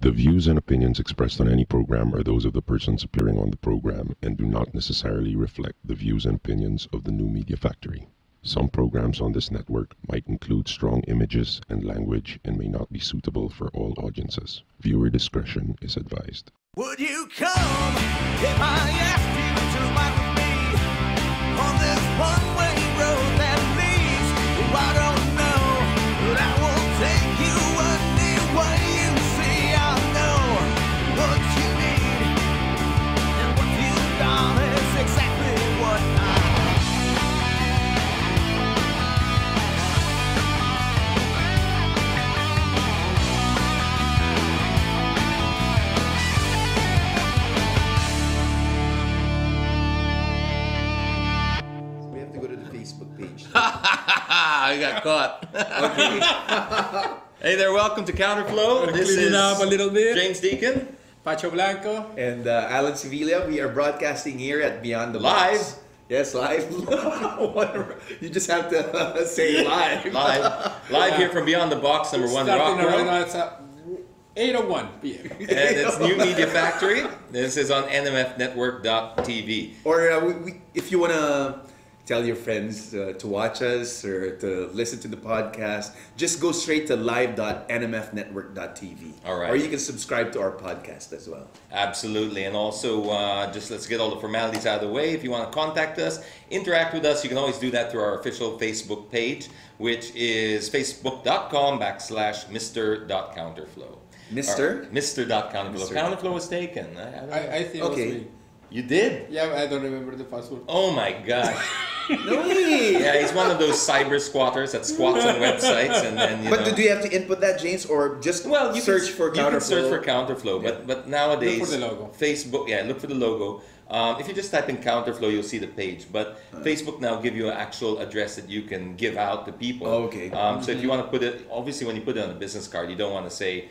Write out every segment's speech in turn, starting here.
The views and opinions expressed on any program are those of the persons appearing on the program and do not necessarily reflect the views and opinions of the New Media Factory. Some programs on this network might include strong images and language and may not be suitable for all audiences. Viewer discretion is advised. Would you come if I asked you to ride with me on this one-way road that leads? I don't know, but I will take you anywhere you see. I know what you need, and what you've done is exactly what I We have to go to the Facebook page. I got caught. Okay. Hey there, welcome to Counterflow. This Clean is it up a little bit. James Deacon. Pacho Blanco. And Alan Sevilla, we are broadcasting here at Beyond the Live. Box. Yes, live. Whatever. You just have to say live. Live here from Beyond the Box, number one Starting right Rockville. now, it's 8:01 p.m. And it's New Media Factory. This is on nmfnetwork.tv. Or if you want to tell your friends to watch us or to listen to the podcast, just go straight to live.nmfnetwork.tv. All right. Or you can subscribe to our podcast as well. Absolutely. And also, just let's get all the formalities out of the way. If you want to contact us, interact with us, you can always do that through our official Facebook page, which is facebook.com/Mr.Counterflow. Mr.? Mr.Counterflow. Mr. Counterflow was taken. I don't know. I think Okay. it was me. You did? Yeah, I don't remember the password. Oh my gosh. No way! Yeah, he's one of those cyber squatters that squats on websites and then, you But know. do you have to input that, James, or just Well, you search for You can search for Counterflow? Counterflow, but nowadays, Look for the logo. Facebook, yeah, look for the logo. If you just type in Counterflow, you'll see the page. But Facebook now give you an actual address that you can give out to people. Oh, okay. So if you want to put it, obviously when you put it on a business card, you don't want to say,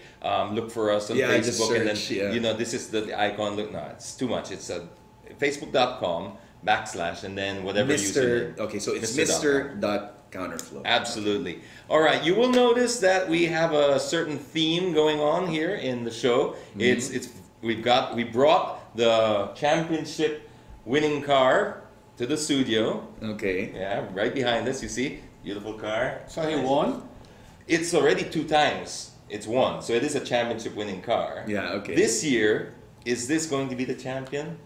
look for us on Yeah, just Facebook and then, search, yeah. you know, this is the icon. Look, no, it's too much. It's facebook.com/ and then whatever Mr. username. Okay, so it's Mr.com. Mr.Counterflow. Absolutely. All right. You will notice that we have a certain theme going on here in the show. We brought the championship winning car to the studio. Okay. Yeah, right behind us. You see, beautiful car. So he won? It's already 2 times it's won, so it is a championship winning car. Yeah, okay. This year, is this going to be the champion?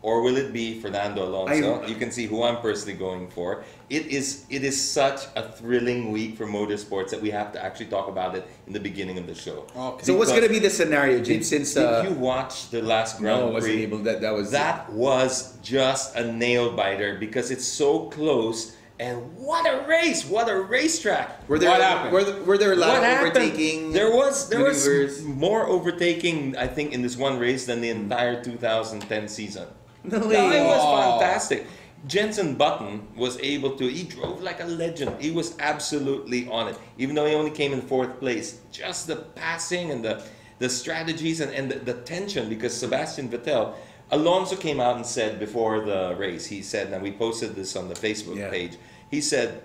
Or will it be Fernando Alonso? You can see who I'm personally going for. It is such a thrilling week for motorsports that we have to actually talk about it in the beginning of the show. Okay. So what's going to be the scenario, James? Since Did you watch the last Grand no, I wasn't Prix? able. That was That was just a nail biter because it's so close. And what a race! What a racetrack! Were there What happened? were there a lot What of happened? overtaking? There was maneuvers? more overtaking, I think, in this one race than the entire 2010 season. No No, way. it was Wow. fantastic. Jensen Button was able to, he drove like a legend. He was absolutely on it. Even though he only came in 4th place. Just the passing and the strategies and the tension, because Sebastian Vettel, Alonso came out and said before the race, he said, and we posted this on the Facebook Yeah. page, he said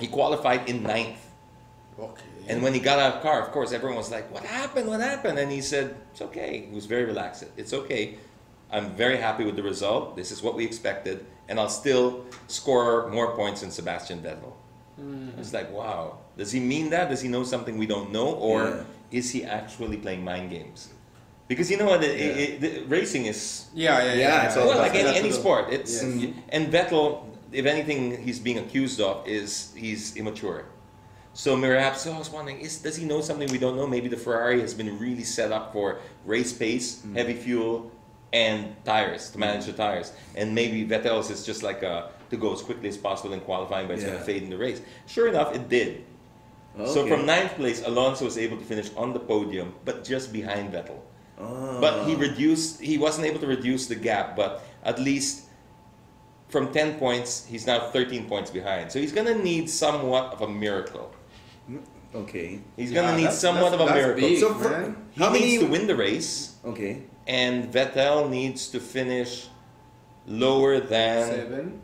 he qualified in 9th. Okay. And when he got out of the car, of course, everyone was like, what happened? What happened? And he said, it's okay. He was very relaxed. It's okay. I'm very happy with the result. This is what we expected. And I'll still score more points than Sebastian Vettel. It's like, wow. Does he mean that? Does he know something we don't know? Or is he actually playing mind games? Because you know what, racing is... Yeah, it's all Well, about like any Vettel. sport. It's Yes. And Vettel, if anything he's being accused of is he's immature. So perhaps I was wondering, does he know something we don't know? Maybe the Ferrari has been really set up for race pace, heavy fuel, and tires, to manage the tires. And maybe Vettel's is just like to go as quickly as possible in qualifying, but it's going to fade in the race. Sure enough, it did. Okay. So from 9th place, Alonso was able to finish on the podium, but just behind Vettel. But he wasn't able to reduce the gap, but at least from 10 points, he's now 13 points behind. So he's going to need somewhat of a miracle. Okay. He's going to need somewhat of a miracle. Big, So for- man. He How needs many- to win the race, Okay. and Vettel needs to finish lower than 7.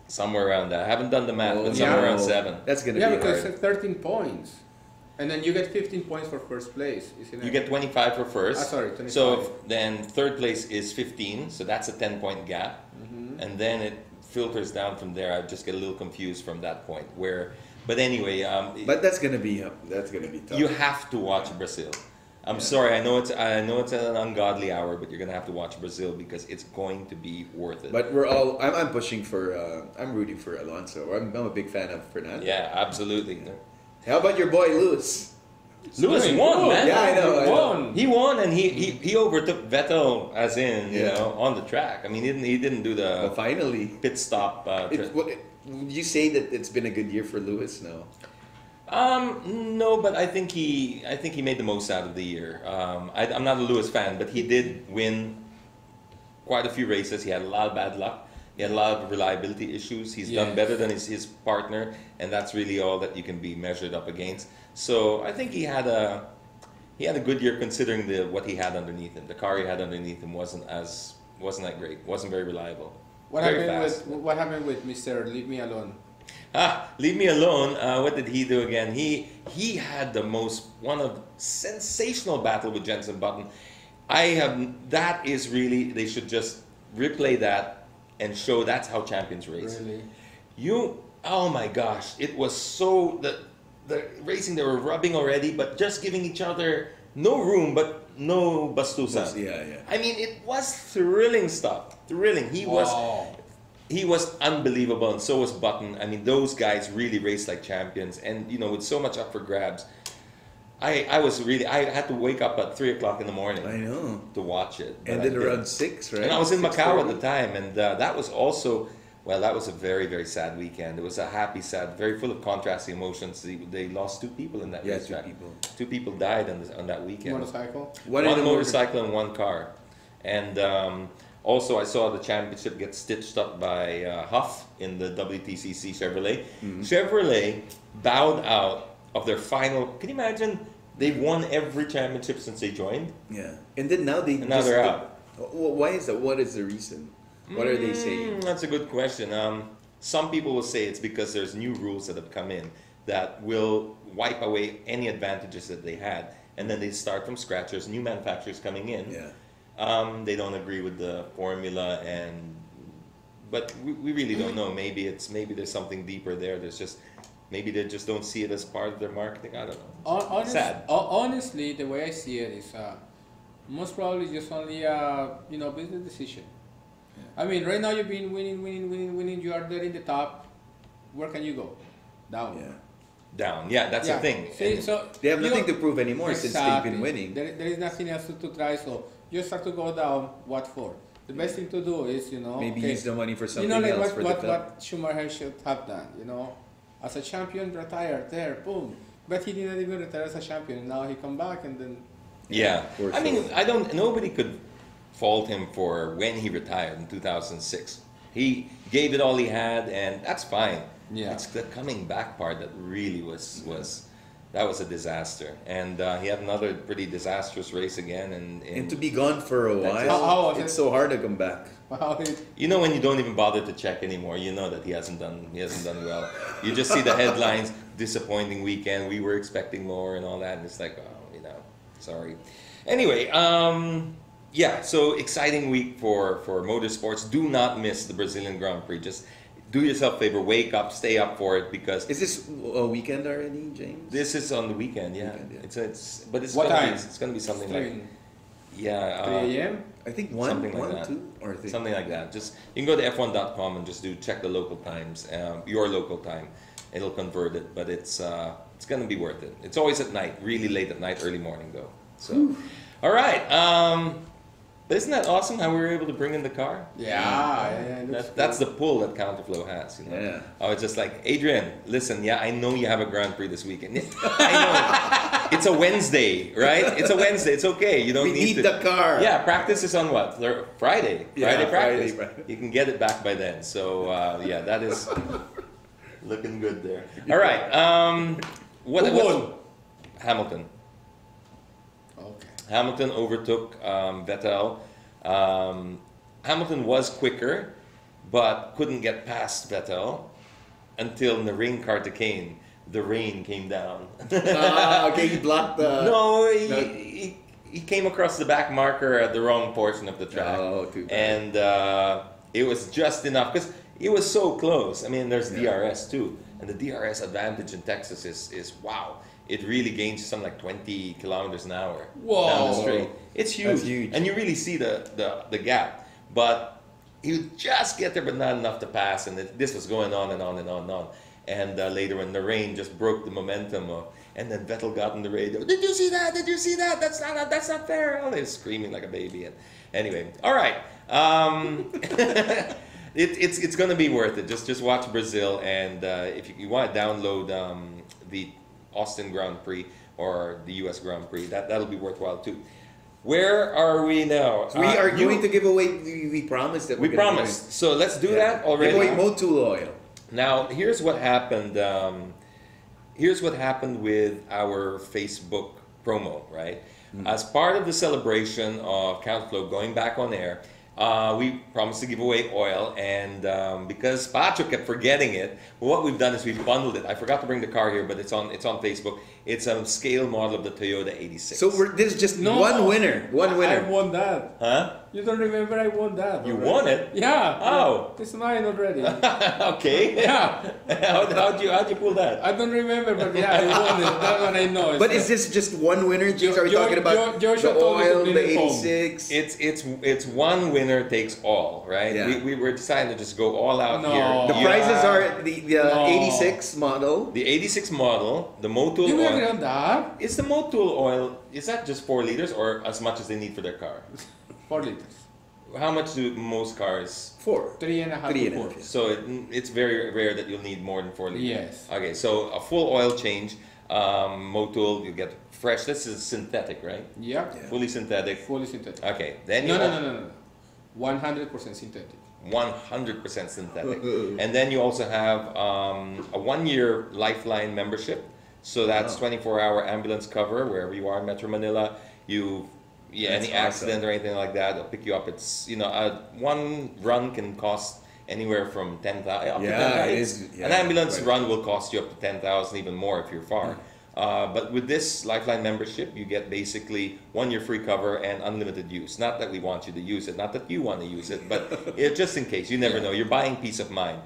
somewhere around that. I haven't done the math, but Oh, somewhere yeah. around 7. That's gonna Yeah, be because hard. 13 points. And then you get 15 points for first place, isn't it? You get 25 for first. Sorry, 25. So then third place is 15, so that's a 10-point gap. And then it filters down from there. I just get a little confused from that point. But anyway, But that's gonna be tough. you have to watch Brazil. I'm sorry, I know it's an ungodly hour, but you're gonna have to watch Brazil because it's going to be worth it. But I'm pushing for. I'm rooting for Alonso. I'm a big fan of Fernando. Yeah, absolutely. How about your boy Lewis? Lewis doing won, good. man. Yeah, I know. I know. Won. He won, and he overtook Vettel, as in Yeah. on the track. I mean, he didn't do Well, the finally, pit stop. would you say that it's been a good year for Lewis now? No, but I think he made the most out of the year. I'm not a Lewis fan, but he did win quite a few races. He had a lot of bad luck. He had a lot of reliability issues. He's done Yes. better than his partner, and that's really all that you can be measured up against. So I think he had a good year considering what he had underneath him. The car he had underneath him wasn't that great. Wasn't very reliable. What Very happened fast. what happened with Mr. Leave Me Alone? Leave me alone. What did he do again? He had one of sensational battle with Jenson Button. That is really, they should just replay that and show that's how champions race. Really? Oh my gosh, it was so the racing, they were rubbing already, but just giving each other no room, but no bastusan. Yeah. I mean, it was thrilling stuff. Thrilling. He was unbelievable, and so was Button. I mean, those guys really raced like champions, and with so much up for grabs. I had to wake up at 3 o'clock in the morning. I know. To watch it. And But then I did. around 6, right? And I was in Macau at the 6:30. time, and that was also, that was a very, very sad weekend. It was a happy, sad, very full of contrasting emotions. They lost 2 people in that Yeah, racetrack. 2 people. 2 people died on that weekend. Motorcycle? One One in the motorcycle and 1 car. And also, I saw the championship get stitched up by Huff in the WTCC Chevrolet. Chevrolet bowed out of their final. Can you imagine? They've won every championship since they joined. Yeah. And then now they. And now they're out. Why is that? What is the reason? What are they saying? That's a good question. Some people will say it's because there's new rules that have come in that will wipe away any advantages that they had, and then they start from scratch. There's new manufacturers coming in. Yeah. They don't agree with the formula, but we really don't know. Maybe there's something deeper there. Maybe they just don't see it as part of their marketing. I don't know. Sad. Honestly, the way I see it is most probably just only a business decision. I mean, right now you've been winning. You are there in the top. Where can you go? Down. Yeah. Down. Yeah, that's the thing. See, And- so They have you nothing know- to prove anymore since they've been winning. There is nothing else to try. So you start to go down. What for? The best thing to do is Maybe use the money for something like else for the film. what Schumacher should have done. As a champion, retired there, boom. But he didn't even retire as a champion. Now he come back and then. Yeah, for I mean, sure. nobody could fault him for when he retired in 2006. He gave it all he had, and that's fine. Yeah. It's the coming back part that really was a disaster. And he had another pretty disastrous race again. And to be gone for a That's while, How was it's it? so hard to come back. Wow. when you don't even bother to check anymore, you know that he hasn't done well. You just see the headlines, disappointing weekend, we were expecting more and all that, and it's like, sorry. Anyway, so exciting week for motorsports. Do not miss the Brazilian Grand Prix. Just do yourself a favor, wake up, stay up for it, because Is this a weekend already, James? this is on the weekend. Yeah, Weekend, yeah. it's What gonna time? it's gonna be something like 3 yeah. a.m. I think Something like 1, that. 2, or 3. Something like that. Just you can go to f1.com and just check the local times, your local time. It'll convert it, but it's gonna be worth it. It's always at night, really late at night, early morning though. So, all right. But isn't that awesome how we were able to bring in the car? Yeah, it looks That's cool. the pull that Counterflow has. Yeah. I was just like, Adrian, listen, I know you have a Grand Prix this weekend. I know. It's a Wednesday, right? It's a Wednesday. It's okay. You don't We need to. the car. Yeah, practice is on what? Friday. Yeah, Friday practice. Friday. You can get it back by then. So that is looking good there. All right. What? Who won? Hamilton. Okay. Hamilton overtook Vettel. Hamilton was quicker, but couldn't get past Vettel until Narain Karthikeyan the rain came down. Okay, he blocked the. No, No. he came across the back marker at the wrong portion of the track. Oh, too bad. And it was just enough because it was so close. I mean, there's DRS too. And the DRS advantage in Texas is wow. It really gains something like 20 kilometers an hour Whoa. down the straight. It's huge. That's huge. And you really see the gap. But you just get there, but not enough to pass. And this was going on and on and on and on. And later when the rain just broke the momentum and then Vettel got on the radio. Did you see that? Did you see that? That's not fair. Oh, they were screaming like a baby. And anyway, all right. It's going to be worth it. Just watch Brazil, and if you want to download the Austin Grand Prix or the U.S. Grand Prix, that'll be worthwhile too. Where are we now? We are going to give away. We promised that. We promised. So let's do that already. Give away Motul oil. Now, here's what happened. Here's what happened with our Facebook promo, right? As part of the celebration of Counterflow going back on air, we promised to give away oil, and because Pacho kept forgetting it, what we've done is we've bundled it. I forgot to bring the car here, but it's on Facebook. It's a scale model of the Toyota 86. So there's just one winner. One winner. I won that. Huh? You don't remember I won that? You already. won it? Yeah. Oh. It's mine already. Okay. Yeah. How'd you pull that? I don't remember, but yeah, I won it. That one I know. But is this just one winner, James? Are we Jo- talking about Joshua the told me to oil, bring the it home. 86? It's one winner takes all, right? Yeah. We were deciding to just go all out No. here. The Yeah. prizes are the No. 86 model. The 86 model, the Motul You agree oil. on that? Is the Motul oil, is that just 4 liters or as much as they need for their car? 4 liters. How much do most cars? 4. 3.5 Three to and a 4. half. So it's very rare that you'll need more than 4 liters. Yes. Okay, so a full oil change, Motul, you get fresh. This is synthetic, right? Yeah. Fully synthetic. Fully synthetic. Okay, then No, you no. 100% synthetic. 100% synthetic. And then you also have a 1-year Lifeline membership. So that's 24-hour ambulance cover wherever you are in Metro Manila. Any That's accident awesome. or anything like that, they'll pick you up. It's one run can cost anywhere from 10,000. Yeah, it is. An Yeah, ambulance right. run will cost you up to 10,000, even more if you're far. But with this Lifeline membership, you get basically 1 year free cover and unlimited use. Not that we want you to use it, not that you want to use it, but just in case. You never know. You're buying peace of mind.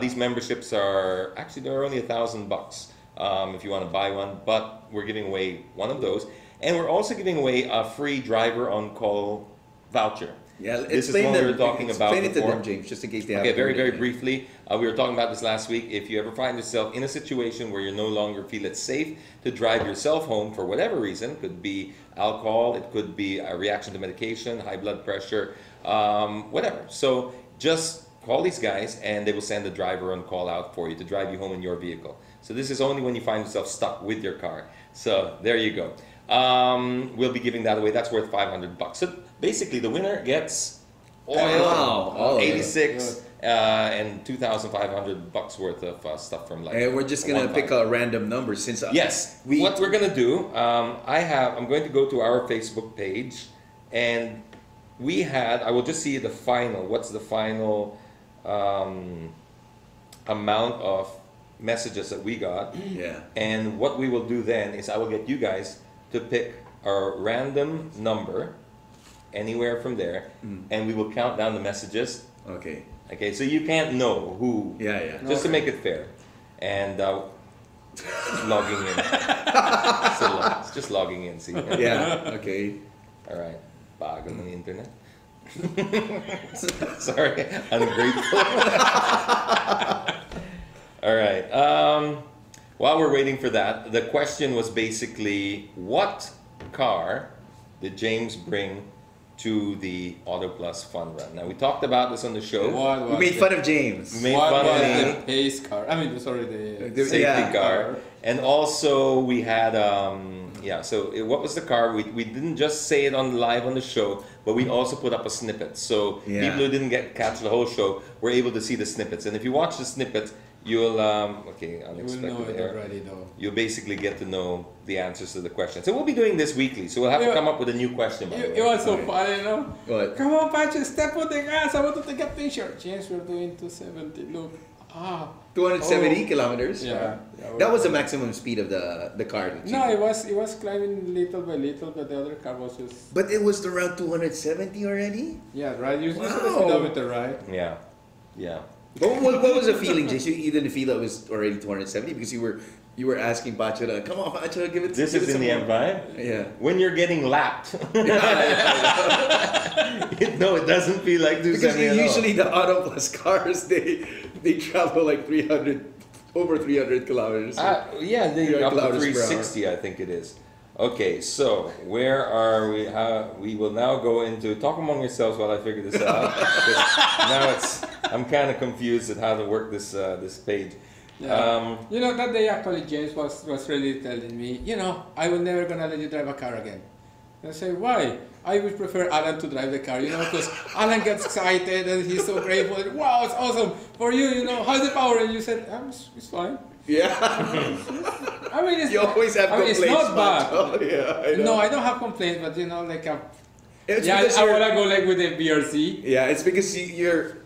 These memberships are actually they're only $1,000 if you want to buy one. But we're giving away one of those, and we're also giving away a free driver on call voucher. Yeah, This is explain one we them. were talking about Explain it to before. them, James, just in case they Okay, haven't very, heard very it. briefly. We were talking about this last week. If you ever find yourself in a situation where you no longer feel it's safe to drive yourself home for whatever reason, could be alcohol, it could be a reaction to medication, high blood pressure, whatever. So just call these guys and they will send a driver on call out for you to drive you home in your vehicle. So this is only when you find yourself stuck with your car. So there you go. We'll be giving that away. That's worth $500. So basically the winner gets oil, Wow, all of it. 86 and $2,500 worth of stuff from like. And we're just gonna pick a random number since Yes. What we're gonna do? I'm going to go to our Facebook page, and I will just see the final. What's the final amount of messages that we got? Yeah. And what we will do then is I will get you guys to pick a random number anywhere from there, and we will count down the messages. Okay. Okay, so you can't know who. Yeah. Just to make it fair. And logging in. It's just logging in, see? Yeah. Okay. Alright. Bago ng internet. Sorry, ungrateful. Alright. While we're waiting for that, the question was basically, what car did James bring to the Auto Plus Fun Run? Now, we talked about this on the show. What We was made fun of James. We made what fun of was me. the pace car? I mean, sorry, the Safety Yeah. car. And also we had what was the car? We didn't just say it live on the show, but we also put up a snippet. So Yeah. people who didn't catch the whole show were able to see the snippets. And if you watch the snippets, you'll You will know unexpected it error. already, though. You'll basically get to know the answers to the questions. So we'll be doing this weekly. So we'll have to Yeah. come up with a new question. By the way. It was so Okay. funny, you know? What? Come on, Pacho, step on the gas. I want to take a picture. James, we're doing 270. Look, Ah. 270 Oh. kilometers. Yeah. That was the maximum speed of the car. that you- No, it was climbing little by little, but the other car was just But it was around 270 already. yeah, right. You saw the Wow. speedometer, right? Yeah. Yeah. What was the feeling, Jason? You didn't feel it was already 270 because you were asking Pacho to come on, Pacho, give it. This give is it in the some end more." vibe. Yeah. When you're getting lapped. No, it doesn't feel like Because 270 at all. usually the Auto Plus cars they travel like 300 over 300 kilometers. Yeah, they 300 up to kilometers per hour. 360, I think it is. Okay, so where are we? We will now go into talk among yourselves while I figure this out. 'Cause now I'm kind of confused at how to work this this page. Yeah. You know, that day actually James was really telling me, you know, I will never gonna let you drive a car again. And I say, why? I would prefer Alan to drive the car, you know, because Alan gets excited and he's so grateful. Wow, it's awesome for you, you know. How's the power? And you said, it's fine. Yeah. I mean, it's, You always have complaints. it's not bad. Pacho. Yeah, I know. No, I don't have complaints, but you know, like, It's yeah, because I you're- wanna go like with the BRC. Yeah, it's because you're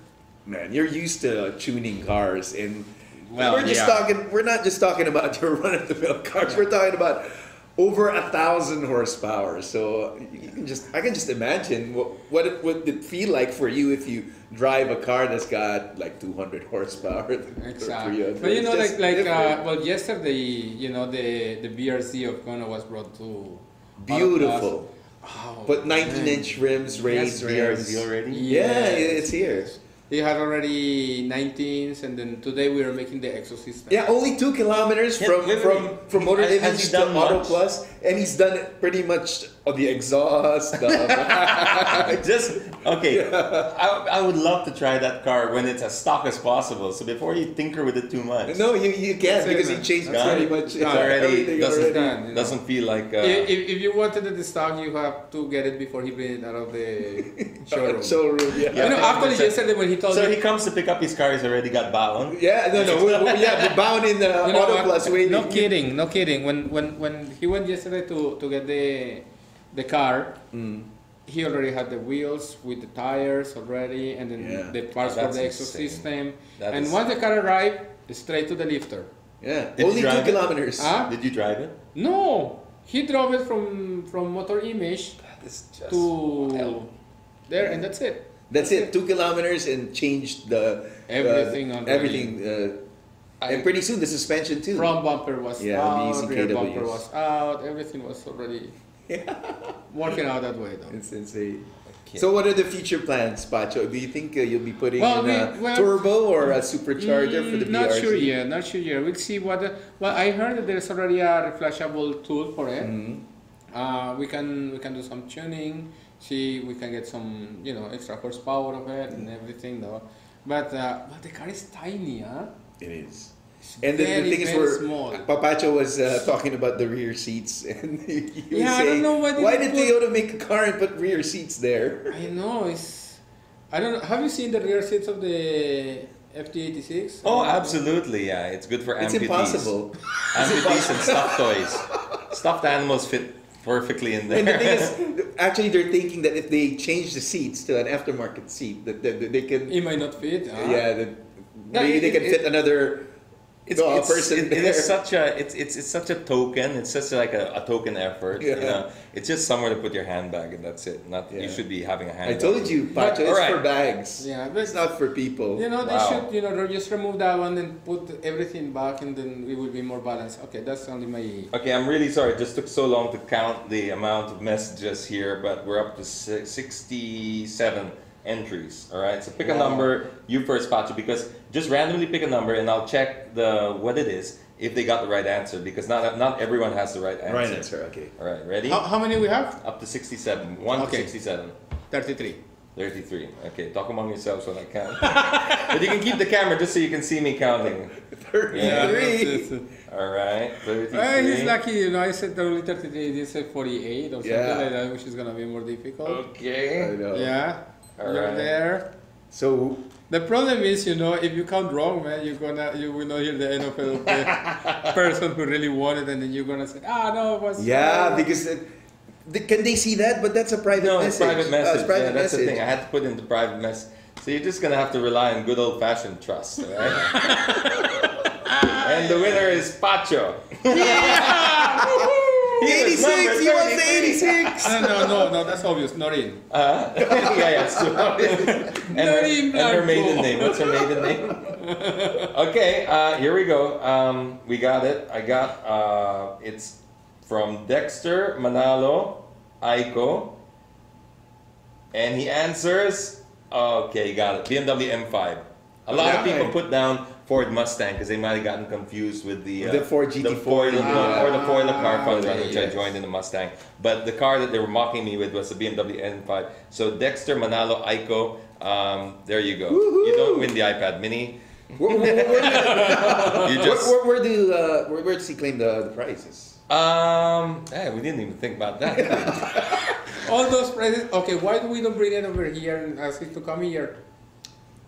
used to tuning cars, and Well, we're just yeah. talking. We're not just talking about your run-of-the-mill cars. We're talking about over 1,000 horsepower. So I can just imagine what it would it feel like for you if you drive a car that's got like 200 horsepower. Exactly. 300. But you know, It's just like different. well, yesterday, you know, the BRC of Kona was brought to Beautiful. Oh, But 19-inch rims, raised rims. BRZ already? Yeah, Yes. it's here. They had already 19s, and then today we are making the exosystem. Yeah, only 2 kilometers Yeah, from wait, from wait. from Motor Has he Image to done Auto much? Plus, and he's done it pretty much on the exhaust. Just okay. I would love to try that car when it's as stock as possible. So before you tinker with it too much, no, you can't That's it, because he man. changed That's pretty it. much it's already everything doesn't already. done, you know. doesn't feel like. If you wanted the stock, you have to get it before he brings it out of the showroom. Showroom, yeah. You know, Yeah. actually yesterday when he told So me, he comes to pick up his car. He's already got bound. Yeah, no, we're bound in the you know Auto what? Plus waiting. No kidding, no kidding. When he went yesterday to get the car, he already had the wheels with the tires already, and then Yeah. the parts Oh, for the that's insane. exosystem. That And is- once the car arrived, straight to the lifter. Yeah, Did you only 2 drive it? kilometers. Huh? Did you drive it? No, he drove it from Motor Image That is just to wild. there, and that's it. That's it, 2 kilometers and changed the Everything already. everything. And pretty soon the suspension too. Front bumper was Yeah, out, using rear KWs. bumper was out, everything was already working out that way though. It's insane. Okay. So what are the future plans, Pacho? Do you think you'll be putting Well, in a well- turbo or a supercharger for the BRZ? Not sure yet, not sure yet. We'll see what. Well, I heard that there's already a reflashable tool for it. Mm-hmm. We can do some tuning. See, we can get some extra horsepower of it and everything though. But the car is tiny, huh? It is. It's And the very, thing is, very where small. Papacho was talking about the rear seats, and he was Yeah, I don't saying, know why did did Toyota make a car and put rear seats there? I know it's. I don't know. Have you seen the rear seats of the FT86? Oh, absolutely, yeah. It's good for It's amputees. impossible. Amputees and stuffed toys. Stuffed animals fit perfectly in there. And the thing is, actually, they're thinking that if they change the seats to an aftermarket seat, that they can, It might not fit. Huh? yeah, that No, maybe they can fit another person it there. is such a it's such a token. It's such like a token effort. Yeah. You know, it's just somewhere to put your handbag, and that's it. Not Yeah. you should be having a I handbag. told you, Pacho, it's alright. for bags. Yeah, but It's not for people. they Wow. should just remove that one and put everything back, and then it will be more balanced. Okay, that's only my. Okay, I'm really sorry. It just took so long to count the amount of messages here, but we're up to 67 entries. All right, so pick a Wow. number. You first, Pacho, because just randomly pick a number, and I'll check what it is if they got the right answer, because not everyone has the right answer. Right answer, okay. All right, ready? How many we have? Up to 67. 1 Okay. to 67. 33. 33. Okay, talk among yourselves when I count. But you can keep the camera just so you can see me counting. 33. All right, 33. He's lucky, I said only 33. He said 48 or something Yeah. like that, which is gonna be more difficult. I Okay. know. Yeah, All you're right. there. So, The problem is, if you count wrong, man, you will not hear the end of the person who really won it, and then you're gonna say, no, it was. yeah, because can they see that? But that's a private No, message. it's private message. It's private Yeah, that's message. the thing. I had to put in the private message. So you're just gonna have to rely on good old-fashioned trust, all right? And the winner is Pacho. He was 86, number he was 33. 86. No, that's obvious. Not in. Yeah. So, and her maiden name. What's her maiden name? Okay, here we go. We got it. I got. It's from Dexter Manalo Aiko, and he answers. Okay, got it. BMW M5. A lot of people put down Ford Mustang because they might have gotten confused with the Ford GT40. the Ford, or the Ford car fund okay, which I joined in the Mustang. But the car that they were mocking me with was the BMW M5. So Dexter Manalo Aiko, there you go. Woohoo! You don't win the iPad Mini. Where You just does he claim the prizes? hey, we didn't even think about that. All those presents. Okay, why do we don't bring it over here and ask him to come here?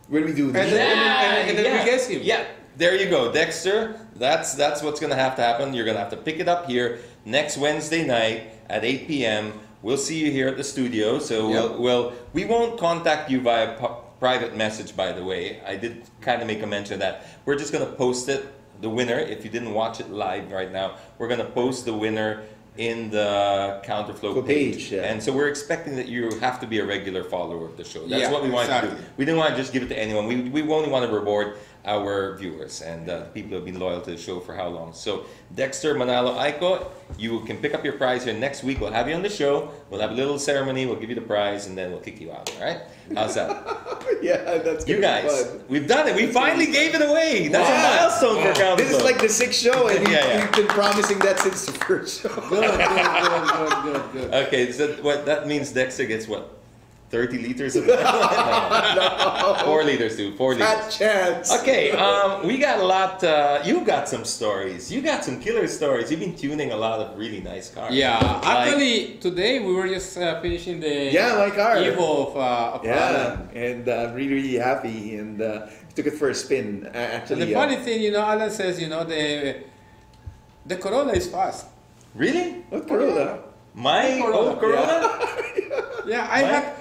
When we do And this? then we guess him. Yeah, there you go, Dexter. That's what's gonna have to happen. You're gonna have to pick it up here next Wednesday night at 8 p.m. We'll see you here at the studio. So we won't contact you via private message. By the way, I did kind of make a mention of that. We're just gonna post it. The winner, if you didn't watch it live right now, we're gonna post the winner in the Counterflow page. Yeah. And so we're expecting that you have to be a regular follower of the show. That's Yeah, what we want to do. exactly. We didn't want to just give it to anyone. We only want to reward our viewers and the people who have been loyal to the show for how long. So Dexter Manalo Aiko, you can pick up your prize here next week. We'll have you on the show. We'll have a little ceremony. We'll give you the prize and then we'll kick you out. All right? How's that? Yeah, that's You gonna be guys, fun. we've done it. We finally gave it away. That's a Wow. milestone for Counterflow. This is like the 6th show, and Yeah. you've been promising that since the first show. Good. Okay, so what that means Dexter gets what? 30 liters of no. 4 liters, dude. 4 liters. Fat chance. Okay, we got a lot. You got some stories. You got some killer stories. You've been tuning a lot of really nice cars. Yeah, Like- actually today we were just finishing the My car. Evo of Yeah, Alan. and I'm really happy, and took it for a spin. And Actually, the funny thing, Alan says, the Corolla is fast. Really? what Corolla? My Corolla. old Corolla? Yeah,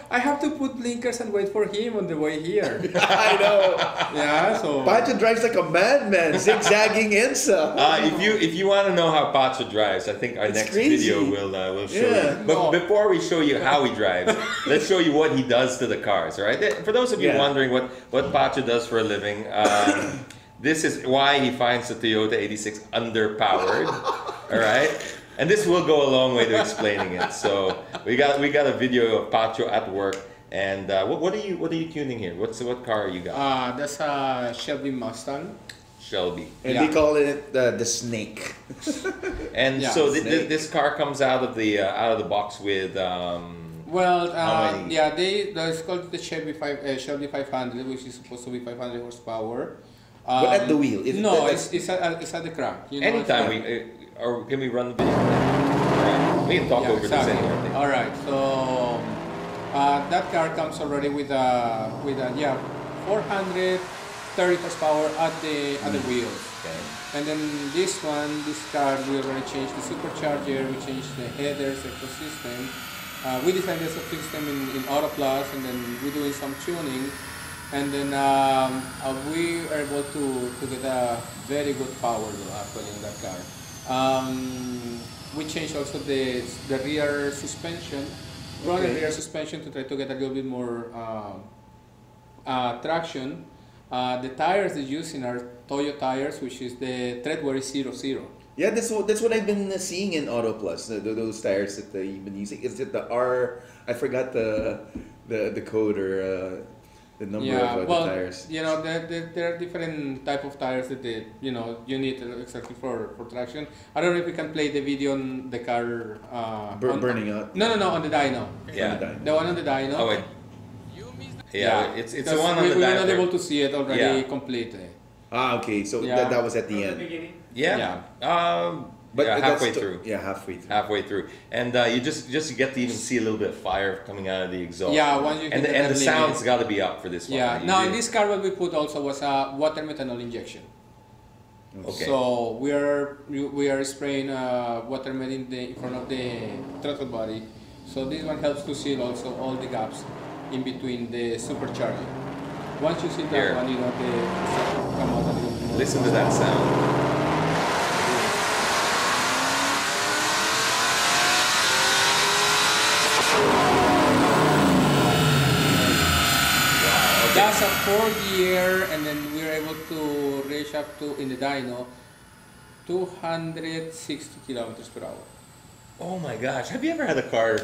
I have to put blinkers and wait for him on the way here. I know. Yeah, so Pacho drives like a madman, zigzagging Ensa. If you want to know how Pacho drives, I think our It's next crazy. video will show Yeah. you. But No. before we show you how he drives, let's show you what he does to the cars. All right? For those of you Yeah. wondering what Pacho does for a living, this is why he finds the Toyota 86 underpowered. All right? And this will go a long way to explaining it. So we got a video of Pacho at work. And what are you tuning here? What car you got? that's a Shelby Mustang. Shelby. And Yeah. they call it the snake. And Yeah, so snake. this car comes out of the box with Well, How many? yeah, it's called the Shelby 500, which is supposed to be 500 horsepower. But at the wheel, No, that's- it's at the crank. anytime or can we run the video? Alright. We can talk over this exactly. anyway. I think. All right, so that car comes already with a 430 horsepower at the wheels. Okay. And then this car, we already changed the supercharger, we changed the headers, exhaust system. We designed the exhaust system in Auto Plus, and then we're doing some tuning. And then we are able to get a very good power actually in that car. We changed also the rear suspension, front and rear suspension to try to get a little bit more traction. The tires they're using are Toyo tires, which is the Treadwear 00. Yeah, that's what I've been seeing in Auto Plus. Those tires that you've been using. Is it the R? I forgot the code or the number of the tires. There are different type of tires that you need exactly for traction. I don't know if we can play the video on the car. Burning out. No, on the dyno. Yeah. The one on the dyno. Oh wait. Yeah, it's the Because one on the we were back. not able to see it already Yeah. completely. Okay. So Yeah. that was at the end. Yeah. But yeah, that's halfway still- through. Yeah, halfway through. Halfway through, and you just get to even see a little bit of fire coming out of the exhaust. Yeah, once you hit and the that sound's limit. got to be up for this one. Yeah. You Now in really- this car, what we put also was a water methanol injection. Okay. So we are spraying water met in front of the throttle body. So this one helps to seal also all the gaps in between the supercharger. Once you see that Here. one, you know the stuff will come out a little more. Listen to that sound. That's a 4-gear, and then we were able to reach up to, in the dyno, 260 kilometers per hour. Oh my gosh! Have you ever had a car?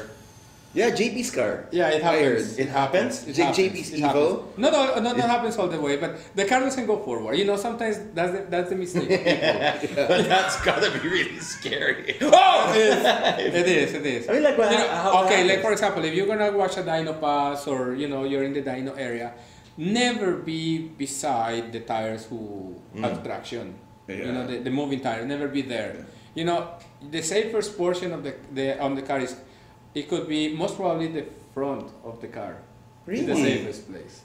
Yeah, JP's car. Yeah, it I heard. happens. It happens? It J- happens. JP's It Evo? happens. Not happens all the way, but the car doesn't go forward. You know, sometimes that's the mistake. of people. But that's gotta be really scary. Oh! It is. I mean, like, You know, how okay, happens? like for example, if you're gonna watch a dyno pass, or you know you're in the dyno area, never be beside the tires who have traction. You Yeah. know, the moving tire. Never be there. You know, the safest portion of the on the car is, it could be most probably the front of the car. Is the Really? safest place.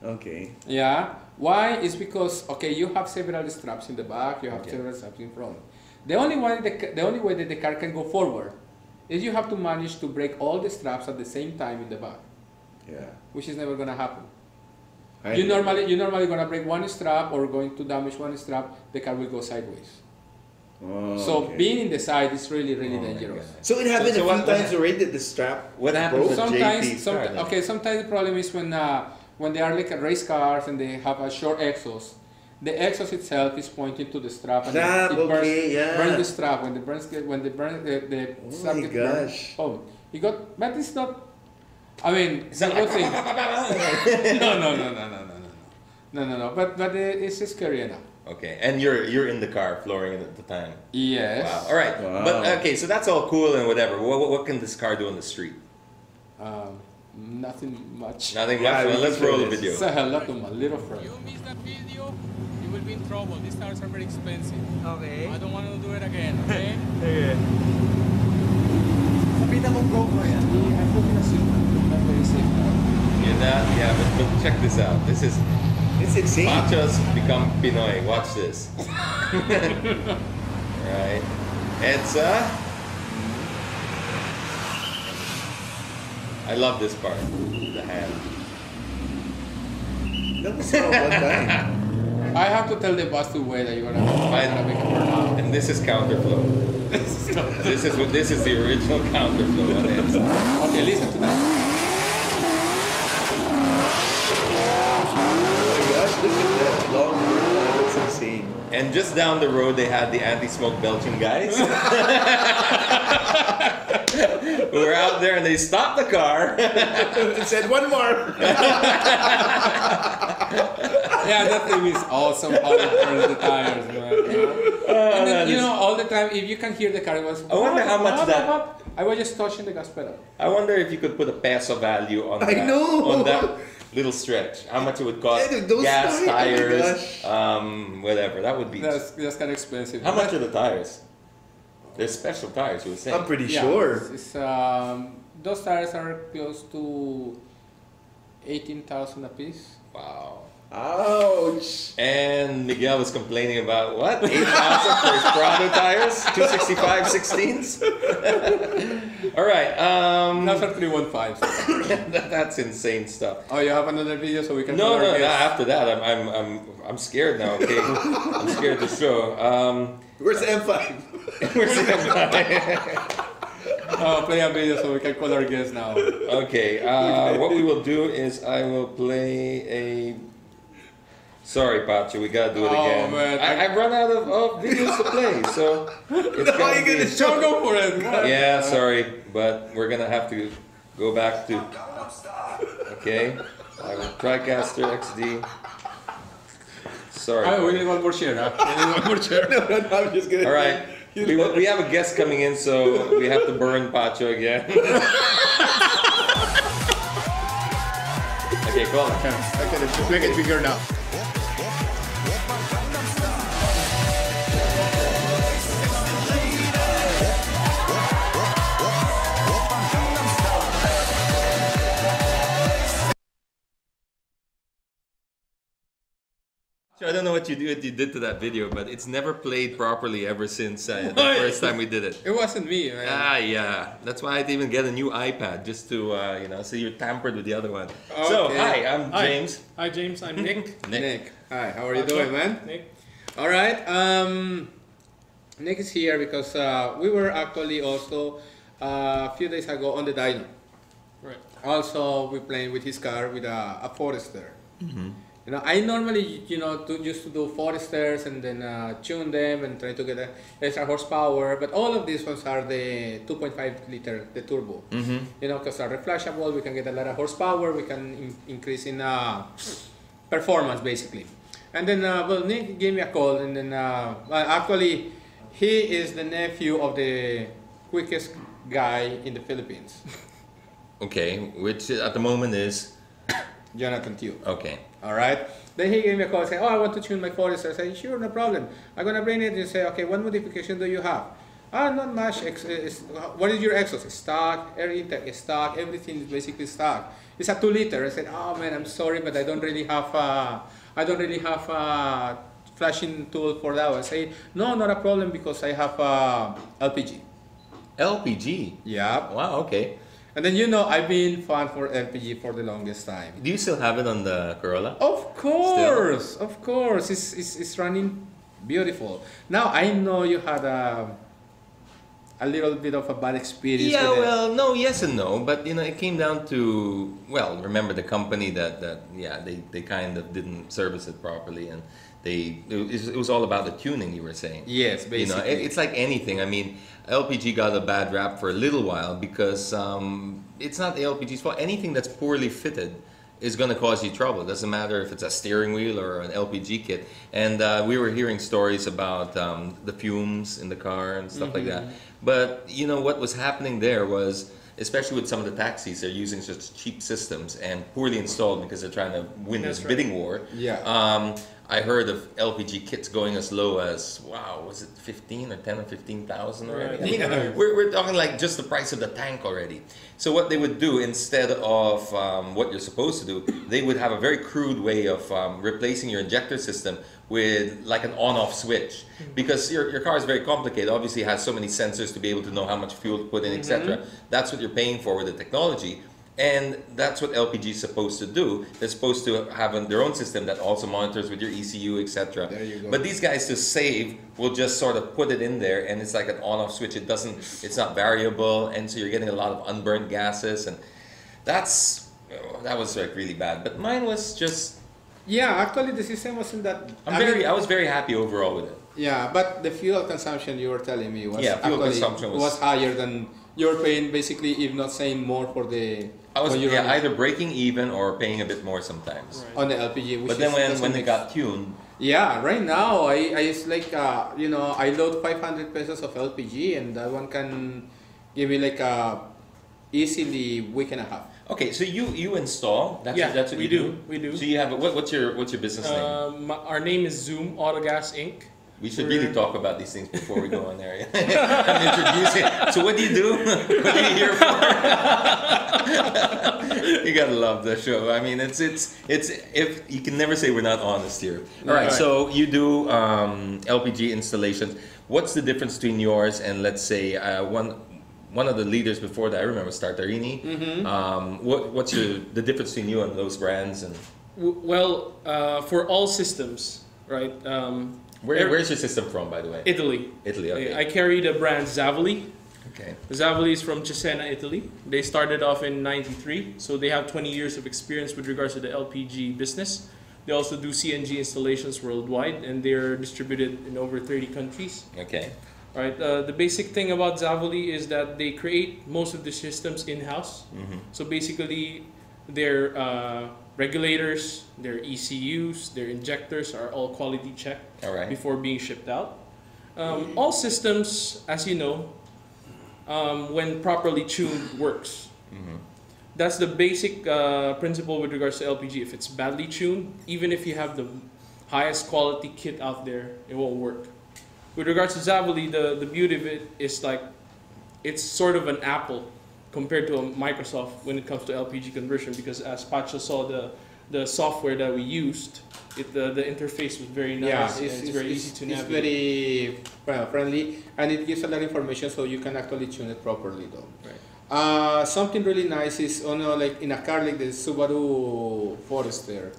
Okay. Yeah. Why? It's because okay, you have several straps in the back, you have Okay. several straps in front. The only way that the car can go forward is you have to manage to break all the straps at the same time in the back, Yeah. which is never gonna happen. I- You're normally gonna break one strap or going to damage one strap, the car will go sideways. Oh, So okay. being in the side is really Oh my dangerous. God. So it happened So a what- few times already that the strap. What happened broke? with JP's car then? Okay, sometimes the problem is when they are like race cars and they have a short exhaust. The exhaust itself is pointing to the strap, and Strap, it burns, okay, yeah. burns the strap. When the Oh strap my gets burned, gosh. oh, he got. But it's not. I mean, It's the not good like- thing. No. But it's scary enough. Okay, and you're in the car, flooring it at the time. Yes. Wow. All right. Wow. But okay, so that's all cool and whatever. What can this car do on the street? Nothing much. Nothing Yeah, much. we Well, let's can roll the show this. video. Say hello to my little friend. You miss that video, you will be in trouble. These tires are very expensive. Okay. I don't want to do it again, okay? Sige. Sabihin mong GoPro yan. I'm putting a seatbelt. Not very safe now. Yeah, but check this out. This is It's insane. Machos become Pinoy. Watch this. Right. Edsa. I love this part. The hand. That was all one time. I have to tell the boss to wait that you're gonna make a burnout. And this is Counterflow. This is the original Counterflow on Edsa. Okay, listen to that. Oh my gosh, look at that long burn. That's insane. And just down the road, they had the anti-smoke Belgian guys. Who were out there and they stopped the car. It said one more. Yeah, that thing is awesome how it burns the tires, man. And then, you know, all the time, if you can hear the car, it was. I wonder how much that- I was just touching the gas pedal. I wonder if you could put a peso value on I that, know. on that little stretch. How much it would cost? Yeah, those Gas, tires, oh my tires, whatever. That would be. That's kind of expensive. How much are the tires? They're special tires, you were saying. I'm pretty Yeah, sure. those tires are close to 18,000 a piece. Wow. Ouch. And Miguel was complaining about what? 8,000 for his Prado tires? 265 16s? All right. Those are 315. That's insane stuff. Oh, you have another video so we can. No, put our no. guests? After that, I'm scared now. Okay, I'm scared to show. Where's the M5? Where's the Play a video so we can call our guests now. Okay. What we will do is I will play a. Sorry, Pacho, we gotta do it Oh, again. man. I've run out of videos to play, so it's How are gotta you gonna be. show? Go for it. Yeah, sorry, but we're gonna have to go back to. Okay, I will TriCaster XD. Sorry. We need one more share, huh? We need one more share. No, I'm just gonna. All right, we have a guest coming in, so we have to burn Pacho again. Okay, call it. Okay, let's just make it bigger now. I don't know what you did to that video, but it's never played properly ever since the first time we did it. It wasn't me, man. Ah, yeah. That's why I had to even get a new iPad just to, so you're tampered with the other one. So, Okay. hi, I'm Hi. James. Hi, James. I'm Nick. Nick. Hi, how are you doing, man? Nick. All right. Nick is here because we were actually also a few days ago on the dyno. Right. Also, we playing with his car with a Forester. Mm-hmm. You know, I normally, used to do Foresters and then tune them and try to get extra horsepower. But all of these ones are the 2.5 liter, the turbo. Mm-hmm. You know, because are reflashable, we can get a lot of horsepower. We can increase in performance, basically. And then, Nick gave me a call, and then actually, he is the nephew of the quickest guy in the Philippines, Okay, which at the moment is... Jonathan Tew. Okay. All right. Then he gave me a call and said, "Oh, I want to tune my Forester." I said, "Sure, no problem. I'm gonna bring it." You say, "Okay, what modification do you have?" "Ah, not much. What is your exhaust?" "Stock. Air intake is stock. Everything is basically stock. It's a 2 liter." I said, "Oh man, I'm sorry, but I don't really have a flashing tool for that." I say, "No, not a problem because I have LPG." LPG? Yeah. Wow, okay. And then I've been fan for LPG for the longest time. Do you still have it on the Corolla? Of course, of course. It's running beautiful. Now I know you had a little bit of a bad experience. Yeah, with well, no, yes and no, but it came down to, well, remember the company that they kind of didn't service it properly, and it was all about the tuning, you were saying. Yes, basically. It's like anything. I mean, LPG got a bad rap for a little while because it's not the LPG's fault. Anything that's poorly fitted is going to cause you trouble. It doesn't matter if it's a steering wheel or an LPG kit. And we were hearing stories about the fumes in the car and stuff like that. But what was happening there was, especially with some of the taxis, they're using such cheap systems and poorly installed because they're trying to win this bidding war. Yeah. I heard of LPG kits going as low as, wow, was it 15 or 10 or 15,000 already? Right. I mean, we're talking like just the price of the tank already. So what they would do instead of what you're supposed to do, they would have a very crude way of replacing your injector system with like an on-off switch, because your car is very complicated. Obviously, it has so many sensors to be able to know how much fuel to put in, etc. That's what you're paying for with the technology. And that's what LPG is supposed to do. They're supposed to have their own system that also monitors with your ECU, etc. There you go. But these guys, to save, will just sort of put it in there, and it's like an on-off switch. It's not variable, and so you're getting a lot of unburnt gases, and that was like really bad. But mine was just... Yeah, actually the system wasn't that... I was very happy overall with it. Yeah, but the fuel consumption you were telling me was Yeah, fuel actually consumption was higher than you're paying, basically, if not saying more for the... I was when you're running either breaking even or paying a bit more sometimes. Right. on the LPG. Which But then is- when they got tuned, Yeah, right now I it's like I load 500 pesos of LPG, and that one can give me like easily week and a half. okay, so you install. That's what we you do. We do. So you have what's your business name? Our name is Zoom Autogas Inc. We should really talk about these things before we go on there. I'm introducing. So what do you do? What are you here for? You gotta love the show. I mean, it's if you can never say we're not honest here. All right. Right. So you do LPG installations. What's the difference between yours and, let's say, one of the leaders before that? I remember Startarini. What's the difference between you and those brands? And Well, for all systems, right? where's your system from, by the way? Italy. Italy. Okay. I carry the brand Zavoli. Okay. Zavoli is from Cesena, Italy. They started off in '93, so they have 20 years of experience with regards to the LPG business. They also do CNG installations worldwide, and they're distributed in over 30 countries. Okay. All right. The basic thing about Zavoli is that they create most of the systems in-house. So basically, their regulators, their ECUs, their injectors are all quality checked All right. before being shipped out. All systems, as you know, when properly tuned, works. That's the basic principle with regards to LPG. If it's badly tuned, even if you have the highest quality kit out there, it won't work. With regards to Zavoli, the beauty of it is like it's sort of an Apple compared to a Microsoft when it comes to LPG conversion, because as Pacho saw the software that we used, the interface was very nice. Yeah, and it's very easy to it's navigate. very friendly, and it gives a lot of information, so you can actually tune it properly, though. Right. Something really nice is, like in a car like the Subaru Forester,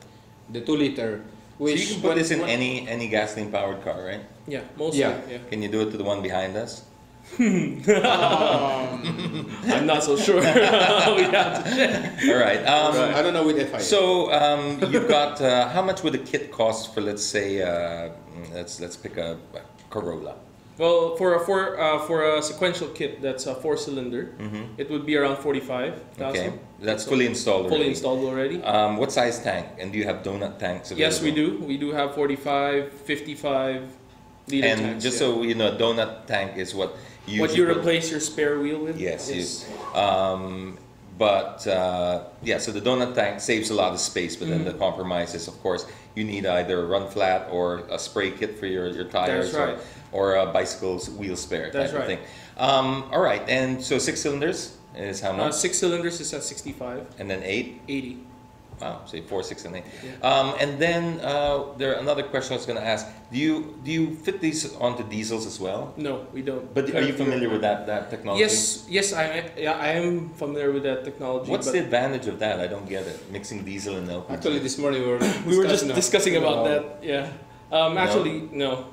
the 2-liter, So which you can put this in any gasoline powered car, right? Yeah, mostly. Yeah. Yeah. Can you do it to the one behind us? I'm not so sure. We have to check. All right. I don't know with FI. So you've got how much would a kit cost for, let's say, let's pick a Corolla. Well, for a sequential kit that's a 4-cylinder, it would be around 45,000. Okay, that's fully installed already. Fully installed already. What size tank? And do you have donut tanks available? Yes, we do. We do have 45, 55 liter And tanks. just yeah. so you know, a donut tank is what you What you usually put- replace your spare wheel with? Yes, Yes. so the donut tank saves a lot of space, but then the compromise is, of course, you need either a run flat or a spray kit for your tires, That's right. or a bicycle's wheel spare That's type of right. thing. All right, and so 6 cylinders is how much? 6 cylinders is at 65, And then 8? 80. Wow, say 4, 6, and 8. Yeah. And then another question I was going to ask: Do you fit these onto diesels as well? No, we don't. But are you familiar with that technology? Yes, I am familiar with that technology. What's but the advantage of that? I don't get it. Mixing diesel and LPG. Actually, this morning we were just discussing about No. that. Yeah. Actually, no.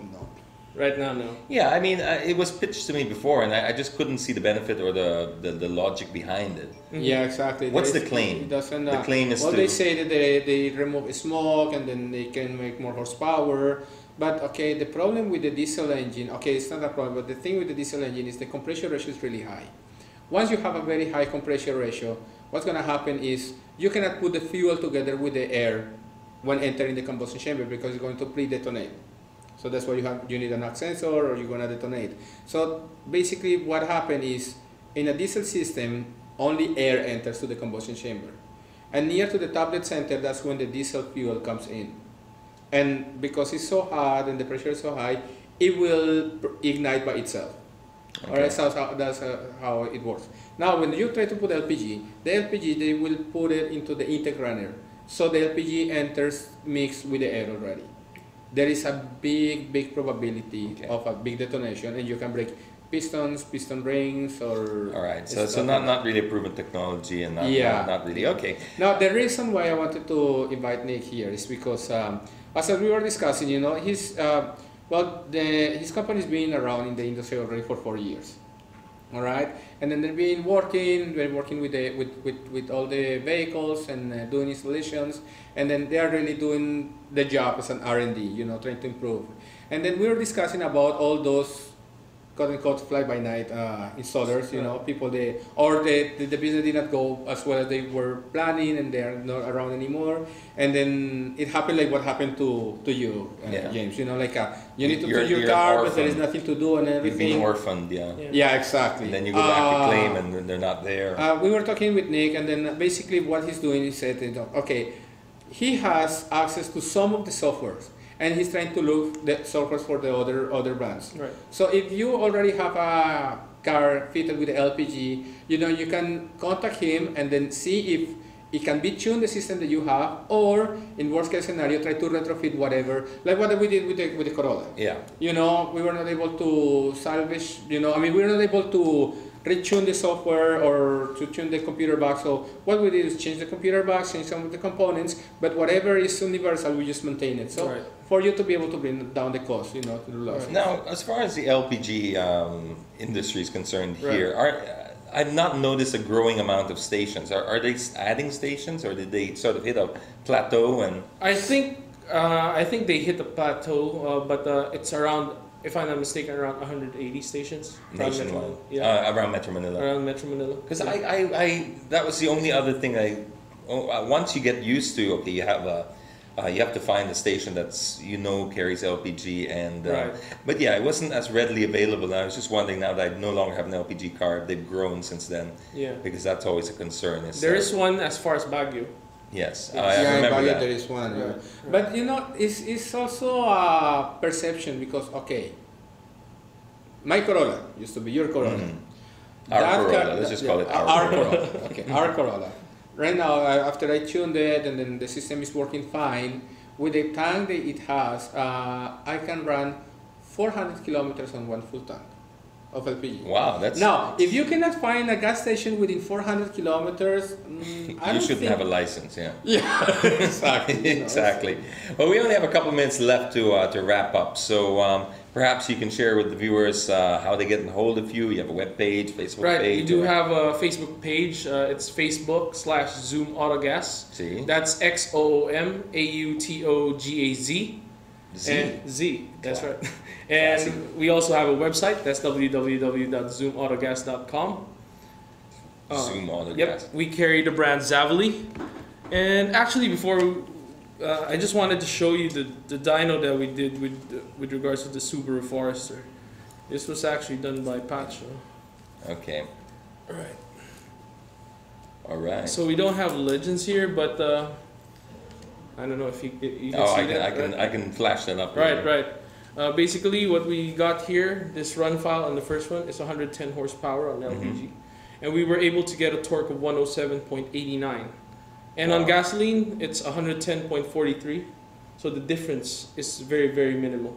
Right now, no. Yeah, I mean, it was pitched to me before, and I just couldn't see the benefit or the logic behind it. Yeah, exactly. What's There the is- claim? It doesn't, The claim is well, to- they say that they remove smoke and then they can make more horsepower. But okay, the problem with the diesel engine, okay, it's not a problem, but the thing with the diesel engine is the compression ratio is really high. Once you have a very high compression ratio, what's going to happen is you cannot put the fuel together with the air when entering the combustion chamber because it's going to pre-detonate. So that's why you need a knock sensor or you're gonna detonate. So basically what happened is in a diesel system, only air enters to the combustion chamber. And near to the tablet center, that's when the diesel fuel comes in. And because it's so hot and the pressure is so high, it will ignite by itself. Okay. Alright, so that's how it works. Now when you try to put LPG, the LPG, they will put it into the intake runner. So the LPG enters mixed with the air already. There is a big probability of a big detonation, and you can break pistons, piston rings, or... All right, so stuff not like not really a proven technology, and not, Yeah. not really okay. Now, the reason why I wanted to invite Nick here is because, as we were discussing, his company's been around in the industry already for 4 years. All right, and then they're working with all the vehicles and doing installations, and then they are really doing the job as an R&D, trying to improve. And then we were discussing about all those quote-unquote fly-by-night installers, people the business did not go as well as they were planning, and they are not around anymore. And then it happened like what happened to you, Yeah. James. You need to You're- do your you're car, but there is orphaned. nothing to do and You've everything. been orphaned, yeah. Yeah, exactly. And then you go back to claim, and then they're not there. We were talking with Nick, and then basically what he's doing is said, okay, he has access to some of the softwares, and he's trying to look the softwares for the other brands. Right. So if you already have a car fitted with the LPG, you can contact him and then see if it can be tuned the system that you have, or in worst case scenario, try to retrofit whatever, like what we did with the Corolla. Yeah. We were not able to salvage, we were not able to retune the software or to tune the computer box. So what we did is change the computer box, change some of the components, but whatever is universal, we just maintain it. So Right. for you to be able to bring down the cost, to the loss. Now, as far as the LPG industry is concerned Right. here, I've not noticed a growing amount of stations. Are they adding stations, or did they sort of hit a plateau? And I think they hit the plateau, but it's around, if I'm not mistaken, around 180 stations. around Metro nationwide, Manila. Yeah, around Metro Manila. around Metro Manila. Because I that was the only other thing once you get used to, okay, you have to find a station that's carries LPG, and Right. but yeah, it wasn't as readily available. And I was just wondering, now that I no longer have an LPG car, they've grown since then, Yeah. because that's always a concern. There is one as far as Baguio. Yes, Yeah, I in remember Baguio that. there is one. Yeah. Right. But it's also a perception because my Corolla used to be your Corolla. Mhm. Our Corolla, let's just call it our Corolla. Okay, our Corolla. right now, after I tuned it and then the system is working fine, with the tank that it has, I can run 400 kilometers on one full tank of LPG. Wow, that's Now, if you cannot find a gas station within 400 kilometers, I you don't shouldn't think... have a license, yeah. Yeah, exactly. You know, Exactly. Well, we only have a couple minutes left to wrap up, so perhaps you can share with the viewers how they get in hold of you. You have a web page, Facebook Right, page. we do or- have a Facebook page. It's Facebook/Zoom Autogas. See? That's XOOMAUTOGAZ. Z. And Z, that's Wow. right. And we also have a website. That's www.zoomauttogas.com. Zoom Autogas. Yep, we carry the brand Zavoli. And actually, before I just wanted to show you the dyno that we did with regards to the Subaru Forester. This was actually done by Pacho. Okay. Right. All right. So we don't have legends here, but I don't know if you can Oh, see I that. can, right? I can flash that up. Right, later. right. Basically, what we got here, this run file on the first one is 110 horsepower on LPG, and we were able to get a torque of 107.89, and on Wow. gasoline it's 110.43. So the difference is very, very minimal.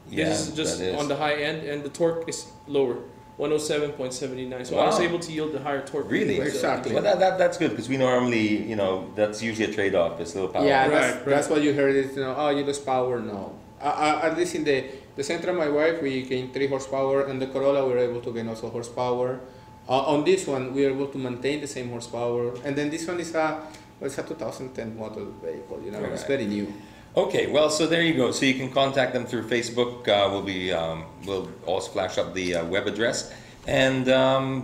Yeah, This is just that is. on the high end, and the torque is lower, 107.79. So I was Wow. able to yield the higher torque. Really? with the Exactly. Well, that's good because we normally, that's usually a trade-off. It's a little power. Yeah, Right, that's what you heard. Is oh, you lose power. No, at least in the Sentra, my wife, we gained 3 horsepower, and the Corolla we were able to gain also horsepower. On this one, we were able to maintain the same horsepower, and then this one is it's a 2010 model vehicle. It's Right. very new. Okay, well, so there you go. So you can contact them through Facebook. We'll also flash up the web address. And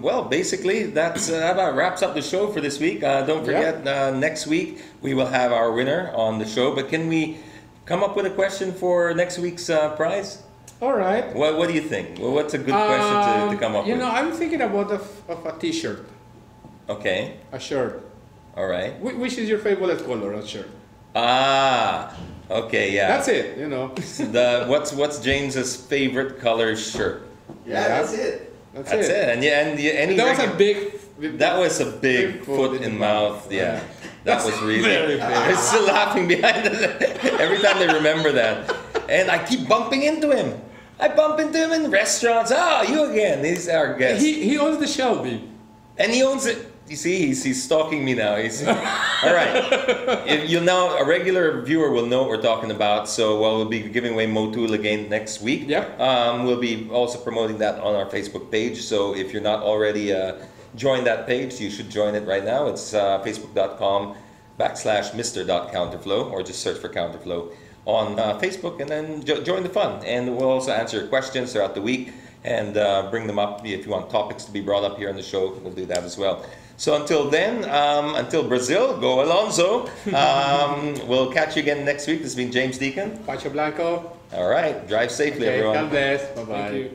well, basically, that about wraps up the show for this week. Don't forget, next week we will have our winner on the show. But can we come up with a question for next week's prize? All right. What do you think? Well, what's a good question to come up with? I'm thinking about of a T-shirt, Okay, a shirt. all right. Which is your favorite color on shirt? Ah, okay, yeah. That's it. What's James's favorite color shirt? Yeah, that's it. That's it. And any That was a regu- big. That was a big foot in mouth. Yeah, that was really. They're still laughing behind it every time they remember that. And I keep bumping into him. I bump into him in restaurants. Ah, you again. He's our guest. He owns the Shelby. And he owns it. You see, he's stalking me now. All right. You'll now, a regular viewer will know what we're talking about. So we'll be giving away Motul again next week. Yep. We'll be also promoting that on our Facebook page. So if you're not already joined that page, you should join it right now. It's facebook.com/mr.counterflow, or just search for Counterflow on Facebook, and then join the fun. And we'll also answer your questions throughout the week and bring them up. If you want topics to be brought up here on the show, we'll do that as well. So until then, until Brazil, go Alonso. We'll catch you again next week. This has been James Deacon. Pacho Blanco. All right, drive safely, Okay, everyone. God bless. Bye bye. Thank you.